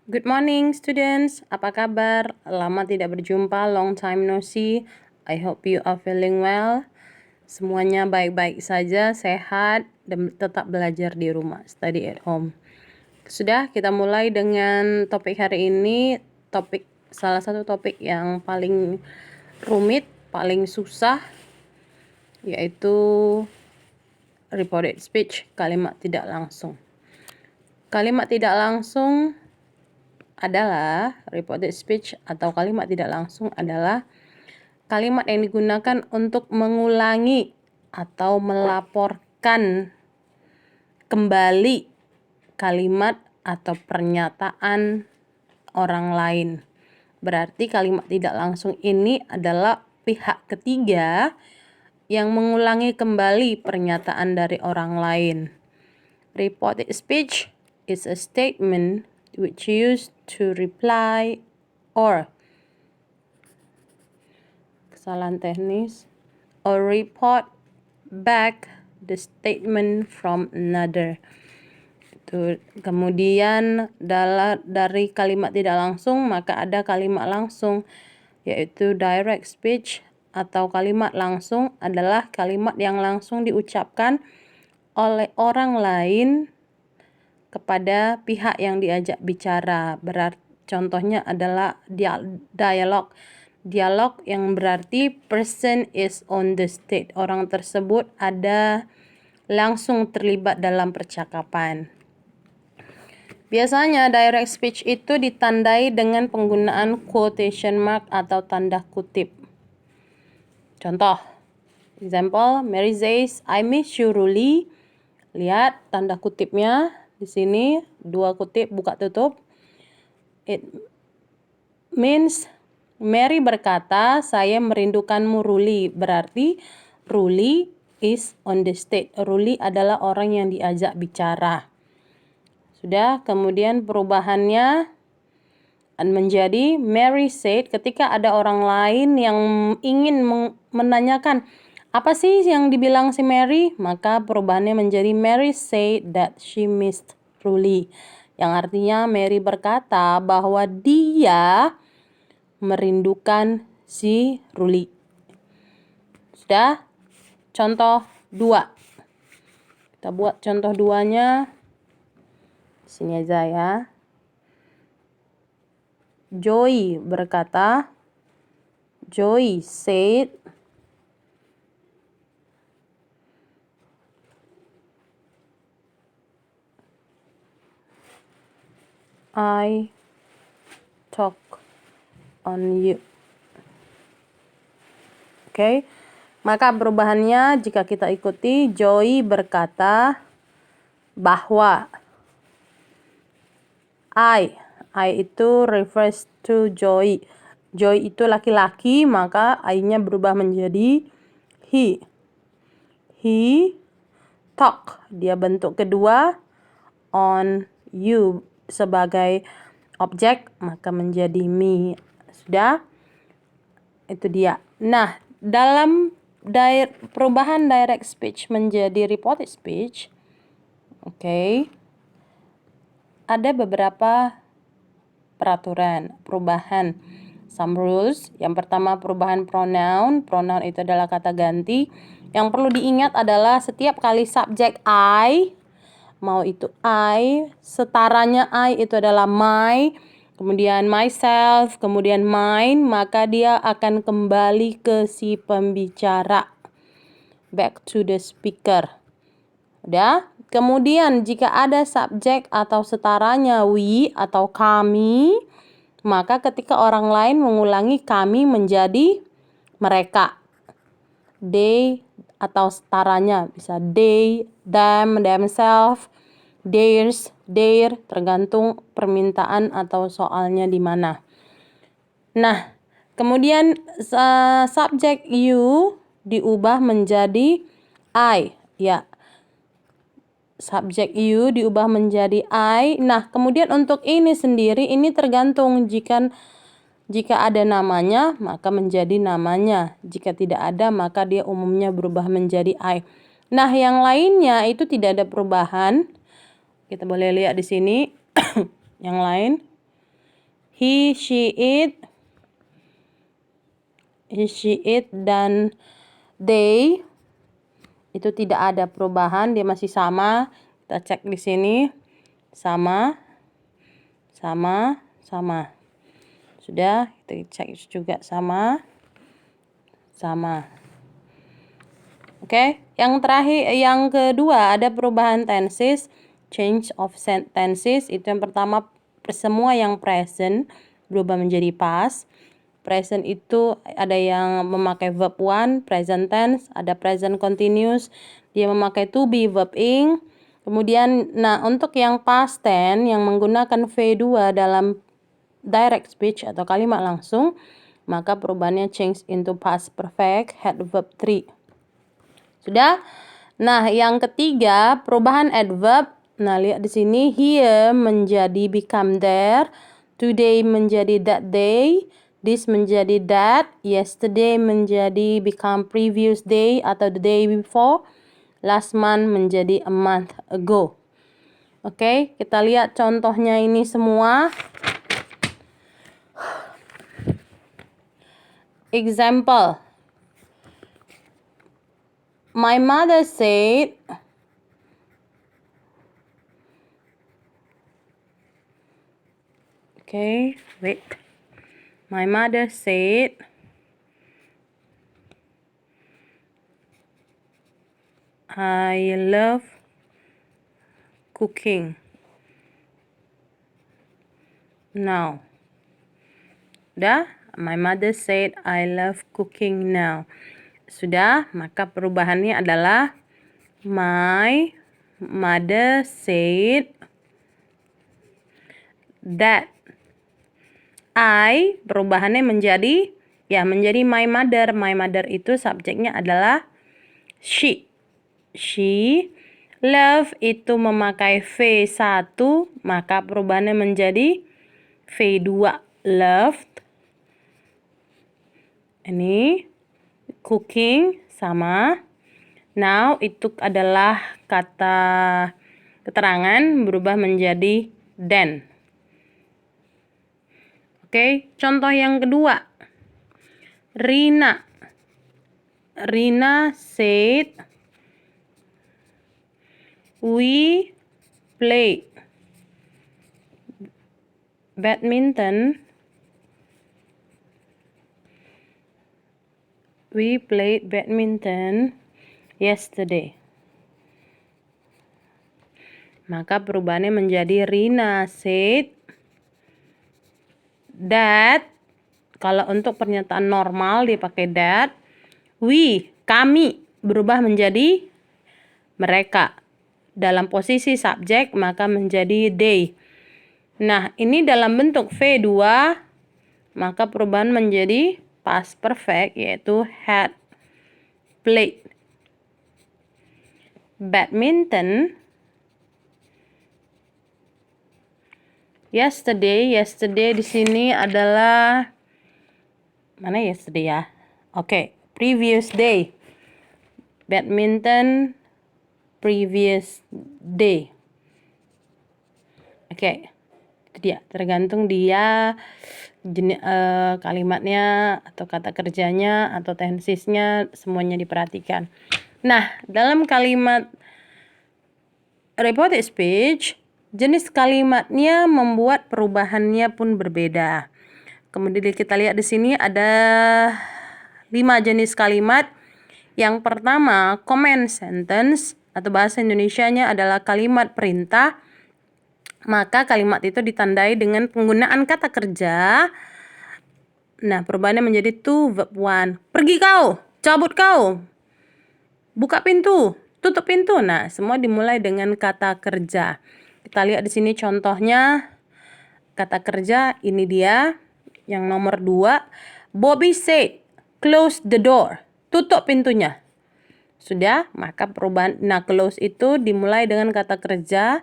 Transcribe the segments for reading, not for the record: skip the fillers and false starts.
Good morning students, apa kabar? Lama tidak berjumpa, long time no see. I hope you are feeling well. Semuanya baik-baik saja, sehat, dan tetap belajar di rumah, study at home. Sudah, kita mulai dengan topik hari ini. Salah satu topik yang paling rumit, paling susah, yaitu reported speech, kalimat tidak langsung. Kalimat tidak langsung adalah reported speech atau kalimat tidak langsung adalah kalimat yang digunakan untuk mengulangi atau melaporkan kembali kalimat atau pernyataan orang lain. Berarti kalimat tidak langsung ini adalah pihak ketiga yang mengulangi kembali pernyataan dari orang lain. Reported speech is a statement which used to reply or kesalahan teknis or report back the statement from another. Itu kemudian dari kalimat tidak langsung maka ada kalimat langsung, yaitu direct speech atau kalimat langsung adalah kalimat yang langsung diucapkan oleh orang lain kepada pihak yang diajak bicara. Contohnya adalah dialog. Dialog yang berarti person is on the stage. Orang tersebut ada langsung terlibat dalam percakapan. Biasanya direct speech itu ditandai dengan penggunaan quotation mark atau tanda kutip. Contoh, example, Mary says, I miss you, Ruli. Lihat tanda kutipnya di sini, 2 kutip buka tutup. It means Mary berkata, saya merindukanmu, Ruli. Berarti Ruli is on the stage. Ruli adalah orang yang diajak bicara. Sudah, kemudian perubahannya menjadi Mary said, ketika ada orang lain yang ingin menanyakan apa sih yang dibilang si Mary, maka perubahannya menjadi Mary said that she missed Ruli, yang artinya Mary berkata bahwa dia merindukan si Ruli. Sudah, contoh 2. Kita buat contoh 2-nya. Sini aja ya. Joy berkata, Joy said, I talk on you. Oke. Maka perubahannya jika kita ikuti, Joy berkata bahwa I itu refers to Joy. Joy itu laki-laki, maka I-nya berubah menjadi he. He talk, dia bentuk kedua, on you sebagai objek, maka menjadi me. Sudah? Itu dia. Nah, dalam perubahan direct speech menjadi reported speech, ada beberapa perubahan. Some rules. Yang pertama perubahan pronoun. Pronoun itu adalah kata ganti. Yang perlu diingat adalah setiap kali subjek I, mau itu I, setaranya I itu adalah my, kemudian myself, kemudian mine, maka dia akan kembali ke si pembicara. Back to the speaker. Udah? Kemudian jika ada subjek atau setaranya we atau kami, maka ketika orang lain mengulangi kami menjadi mereka. They atau setaranya bisa they, them, themselves, theirs, their, tergantung permintaan atau soalnya di mana. Nah, kemudian subjek you diubah menjadi I, ya. Subjek you diubah menjadi I. Nah, kemudian untuk ini sendiri ini tergantung jika ada namanya maka menjadi namanya. Jika tidak ada maka dia umumnya berubah menjadi I. Nah, yang lainnya itu tidak ada perubahan. Kita boleh lihat di sini yang lain. he, she, it, dan they itu tidak ada perubahan, dia masih sama. Kita cek di sini. Sama. Sudah, kita cek juga sama. Oke, yang terakhir, yang kedua ada perubahan tenses, change of tenses. Itu yang pertama, semua yang present berubah menjadi past. Present itu ada yang memakai verb one, present tense, ada present continuous, dia memakai to be, verb ing. Kemudian, nah untuk yang past tense yang menggunakan V2 dalam direct speech atau kalimat langsung, maka perubahannya change into past perfect, had verb 3. Sudah? Nah, yang ketiga, perubahan adverb. Nah, lihat di sini, here menjadi become there, today menjadi that day, this menjadi that, yesterday menjadi become previous day atau the day before, last month menjadi a month ago. Oke, kita lihat contohnya ini semua. Example. My mother said, okay, wait. My mother said, I love cooking now. Sudah? My mother said, I love cooking now. Sudah, maka perubahannya adalah my mother said that. I perubahannya menjadi my mother. My mother itu subjeknya adalah she. She. Love itu memakai V1, maka perubahannya menjadi V2. Loved. Ini cooking sama. Now itu adalah kata keterangan berubah menjadi then. Oke, contoh yang kedua. Rina said, we played badminton. We played badminton yesterday. Maka perubahannya menjadi Rina said that. Kalau untuk pernyataan normal dipakai that. We, kami, berubah menjadi mereka. Dalam posisi subjek maka menjadi they. Nah, ini dalam bentuk V2, maka perubahan menjadi past perfect, yaitu had played badminton yesterday. Yesterday di sini adalah mana yesterday ya? Oke, previous day. Badminton previous day. Oke, itu dia. Tergantung dia kalimatnya atau kata kerjanya atau tensisnya semuanya diperhatikan. Nah, dalam kalimat reported speech, jenis kalimatnya membuat perubahannya pun berbeda. Kemudian kita lihat di sini ada 5 jenis kalimat. Yang pertama, command sentence atau bahasa Indonesianya adalah kalimat perintah. Maka kalimat itu ditandai dengan penggunaan kata kerja. Nah, perubahannya menjadi to verb one. Pergi kau, cabut kau, buka pintu, tutup pintu. Nah, semua dimulai dengan kata kerja. Kita lihat di sini contohnya kata kerja. Ini dia yang nomor 2. Bobby said, close the door. Tutup pintunya. Sudah, maka perubahan, nah close itu dimulai dengan kata kerja.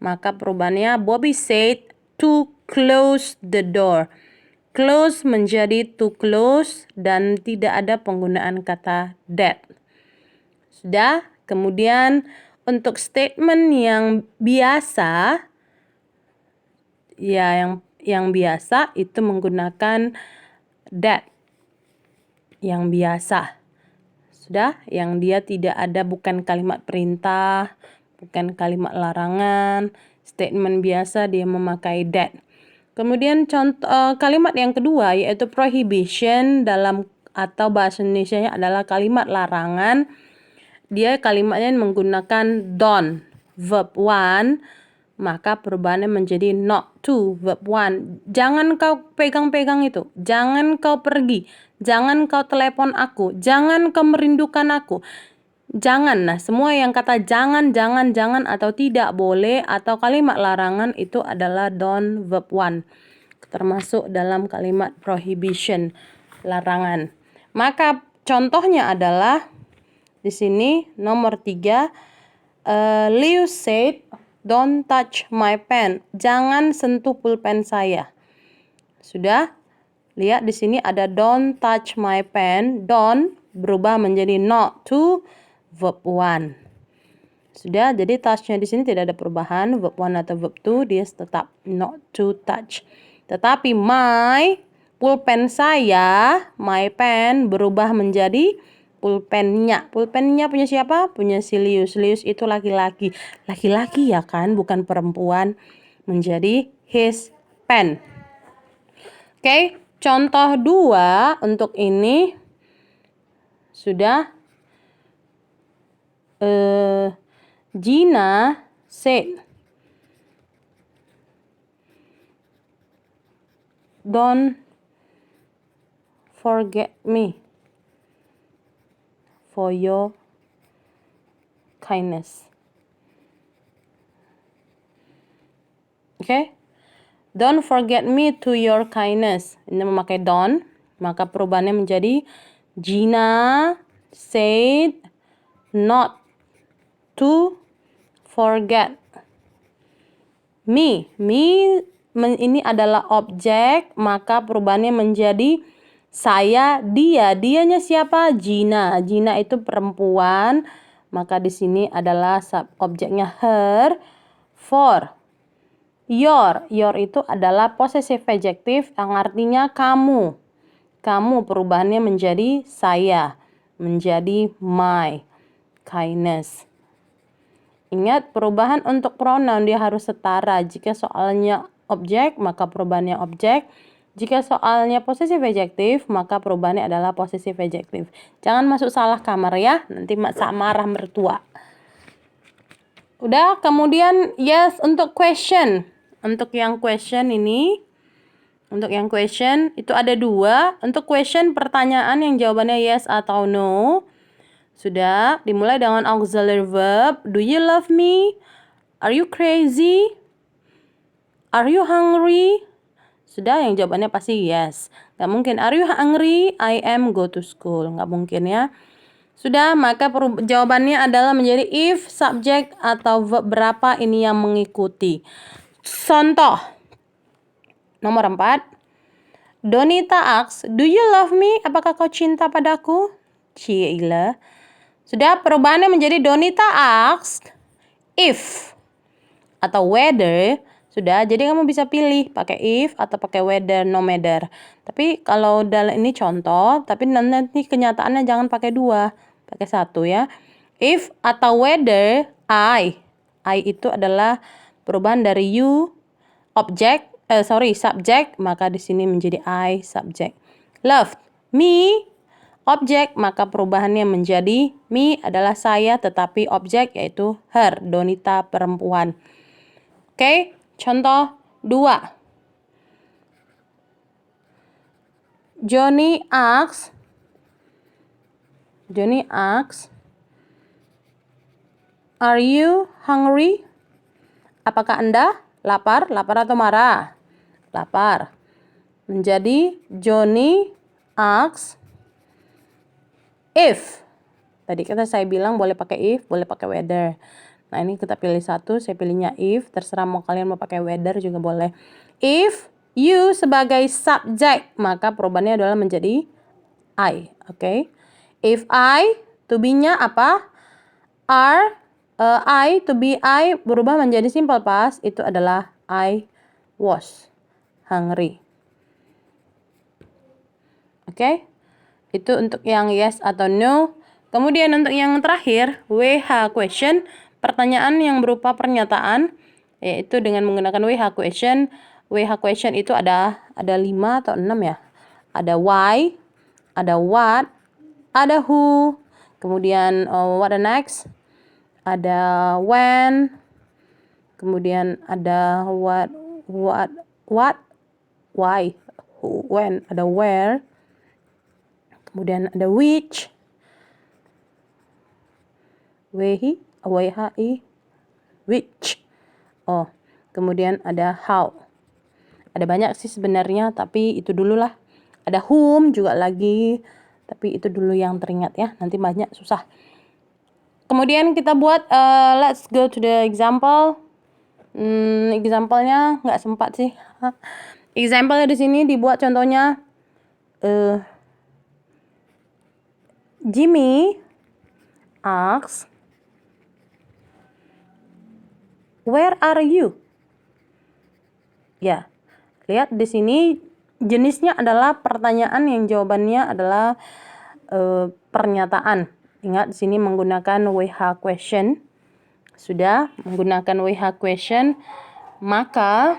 Maka perubahannya Bobby said to close the door. Close menjadi to close dan tidak ada penggunaan kata that. Sudah, kemudian untuk statement yang biasa, ya yang biasa itu menggunakan that. Yang biasa. Sudah, yang dia tidak ada bukan kalimat perintah, bukan kalimat larangan. Statement biasa dia memakai that. Kemudian contoh kalimat yang kedua yaitu prohibition dalam atau bahasa Indonesianya adalah kalimat larangan. Dia kalimatnya menggunakan don't, verb 1, maka perubahannya menjadi not to, verb 1. Jangan kau pegang-pegang itu, jangan kau pergi, jangan kau telepon aku, jangan kau merindukan aku. Jangan, nah semua yang kata jangan, jangan atau tidak boleh atau kalimat larangan itu adalah don't, verb 1. Termasuk dalam kalimat prohibition, larangan. Maka contohnya adalah di sini nomor 3, Liu said, don't touch my pen. Jangan sentuh pulpen saya. Sudah? Lihat di sini ada don't touch my pen. Don't berubah menjadi not to, verb 1. Sudah, jadi touch-nya di sini tidak ada perubahan. Verb 1 atau verb 2 dia tetap not to touch. Tetapi my, pulpen saya, my pen berubah menjadi pulpennya. Pulpennya punya siapa? Punya si Lius. Lius itu laki-laki. Laki-laki ya kan, bukan perempuan. Menjadi his pen. Oke, contoh 2 untuk ini sudah. Gina said, don't forget me for your kindness. Okay? Don't forget me to your kindness. Ini memakai don't, maka perubahannya menjadi Gina said not to forget me. Me ini adalah objek, maka perubahannya menjadi saya, dia. Dianya siapa? Gina. Gina itu perempuan, maka di sini adalah objeknya her. For. Your itu adalah possessive adjective yang artinya kamu. Kamu perubahannya menjadi saya, menjadi my kindness. Ingat, perubahan untuk pronoun dia harus setara. Jika soalnya objek, maka perubahannya objek. Jika soalnya possessive adjective, maka perubahannya adalah possessive adjective. Jangan masuk salah kamar ya, nanti marah mertua. Udah, kemudian yes untuk question. Untuk yang question ini, untuk yang question itu ada 2. Untuk question pertanyaan yang jawabannya yes atau no. Sudah, dimulai dengan auxiliary verb. Do you love me? Are you crazy? Are you hungry? Sudah, yang jawabannya pasti yes. Gak mungkin, are you hungry? I am go to school. Gak mungkin ya. Sudah, maka jawabannya adalah menjadi if, subject, atau verb berapa ini yang mengikuti. Contoh. Nomor 4. Donita asks, do you love me? Apakah kau cinta padaku? Cila. Sudah, perubahannya menjadi Donita asks if atau whether. Sudah, jadi kamu bisa pilih pakai if atau pakai whether, no matter. Tapi kalau dalam ini contoh, tapi nanti kenyataannya jangan pakai 2, pakai 1 ya. If atau whether I itu adalah perubahan dari you subject, maka di sini menjadi I subject. Loved me objek, maka perubahannya menjadi me adalah saya, tetapi objek yaitu her, Donita perempuan. Oke, contoh 2. Johnny asks, are you hungry? Apakah Anda lapar? Lapar atau marah? Lapar. Menjadi Johnny asks if. Tadi kata saya bilang boleh pakai if, boleh pakai whether. Nah, ini kita pilih 1, saya pilihnya if. Terserah mau kalian mau pakai whether juga boleh. If you sebagai subject, maka perubahannya adalah menjadi I. Oke. If I, to be-nya apa? Are, I, to be I berubah menjadi simple past, itu adalah I was. hungry. Oke? Itu untuk yang yes atau no. Kemudian untuk yang terakhir, WH question, pertanyaan yang berupa pernyataan, yaitu dengan menggunakan WH question. WH question itu ada 5 atau 6 ya. Ada why, ada what, ada who, kemudian what the next, ada when, kemudian ada what, why, who, when, ada where, kemudian ada which, which. Oh, kemudian ada how. Ada banyak sih sebenarnya, tapi itu dulu lah. Ada whom juga lagi, tapi itu dulu yang teringat ya. Nanti banyak susah. Kemudian kita buat, let's go to the example. Example-nya nggak sempat sih. Example-nya di sini dibuat contohnya, Jimmy asks, where are you? Ya, lihat di sini jenisnya adalah pertanyaan yang jawabannya adalah pernyataan. Ingat di sini menggunakan WH question. Sudah menggunakan WH question, maka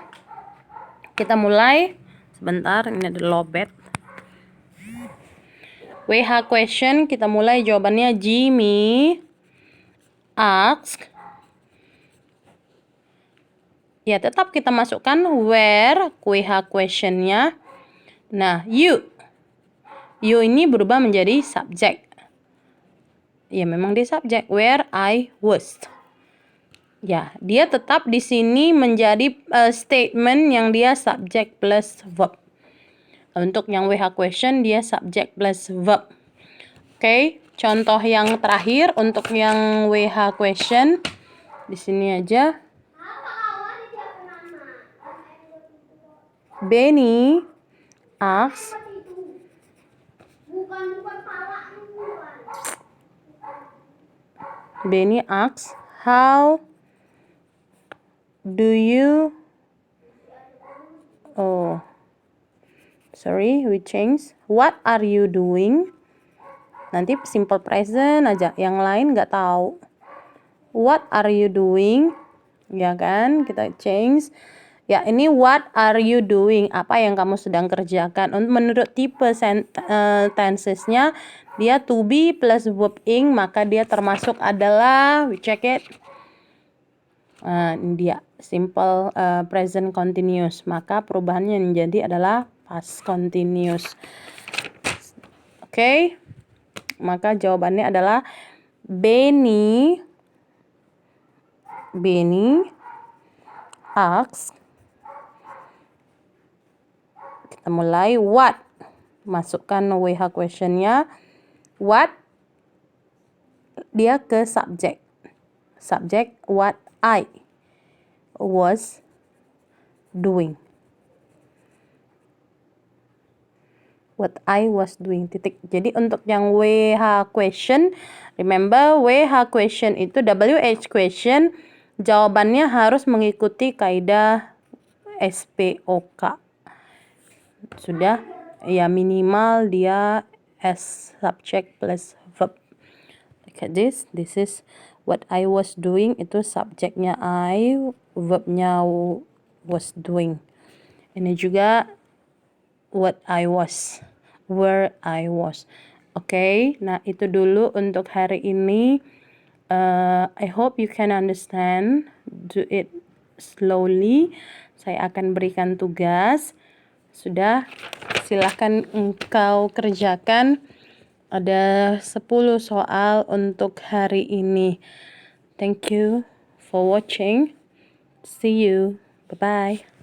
kita mulai. Sebentar, ini ada lobet. WH question kita mulai, jawabannya Jimmy ask. Ya, tetap kita masukkan where WH question-nya. Nah, you ini berubah menjadi subjek. Ya, memang dia subjek, where I was. Ya, dia tetap di sini menjadi statement yang dia subjek plus verb. Untuk yang WH question dia subjek plus verb. Oke, contoh yang terakhir untuk yang WH question di sini aja. Benny asks, how do you, we change, what are you doing? Nanti simple present aja, yang lain nggak tahu. What are you doing? Ya kan, kita change. Ya, ini what are you doing? Apa yang kamu sedang kerjakan? Menurut tipe tensesnya, dia to be plus verb ing, maka dia termasuk adalah, we check it. Ini dia, simple present continuous. Maka perubahannya yang jadi adalah past continuous. Oke. Maka jawabannya adalah Benny asks. Kita mulai what. Masukkan WH question-nya. What. Dia ke subjek. Subjek what I was doing. What I was doing, titik. Jadi untuk yang WH question, remember WH question itu WH question, jawabannya harus mengikuti kaidah SPOK. Sudah, ya minimal dia as subject plus verb. Look at this is what I was doing, itu subjeknya I, verbnya was doing. Ini juga what I was, where I was. Oke, nah itu dulu untuk hari ini. I hope you can understand. Do it slowly. Saya akan berikan tugas. Sudah, silahkan engkau kerjakan. Ada 10 soal untuk hari ini. Thank you for watching. See you. Bye-bye.